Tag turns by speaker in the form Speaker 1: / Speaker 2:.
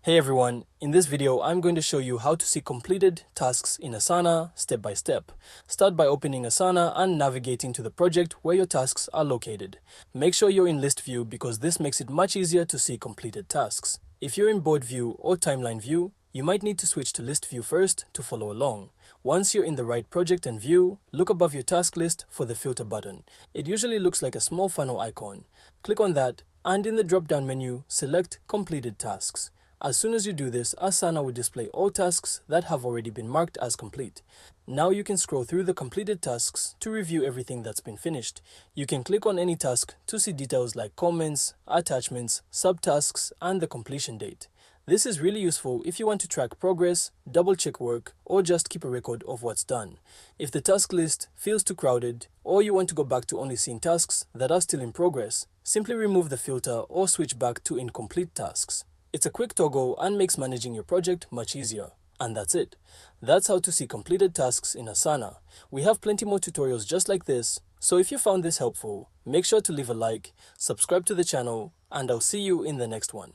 Speaker 1: Hey everyone, in this video I'm going to show you how to see completed tasks in Asana step by step. Start by opening Asana and navigating to the project where your tasks are located. Make sure you're in list view because this makes it much easier to see completed tasks. If you're in board view or timeline view, you might need to switch to list view first to follow along. Once you're in the right project and view, look above your task list for the filter button. It usually looks like a small funnel icon. Click on that and in the drop-down menu, select completed tasks. As soon as you do this, Asana will display all tasks that have already been marked as complete. Now you can scroll through the completed tasks to review everything that's been finished. You can click on any task to see details like comments, attachments, subtasks, and the completion date. This is really useful if you want to track progress, double-check work, or just keep a record of what's done. If the task list feels too crowded, or you want to go back to only seeing tasks that are still in progress, simply remove the filter or switch back to incomplete tasks. It's a quick toggle and makes managing your project much easier. And that's it. That's how to see completed tasks in Asana. We have plenty more tutorials just like this, so if you found this helpful, make sure to leave a like, subscribe to the channel, and I'll see you in the next one.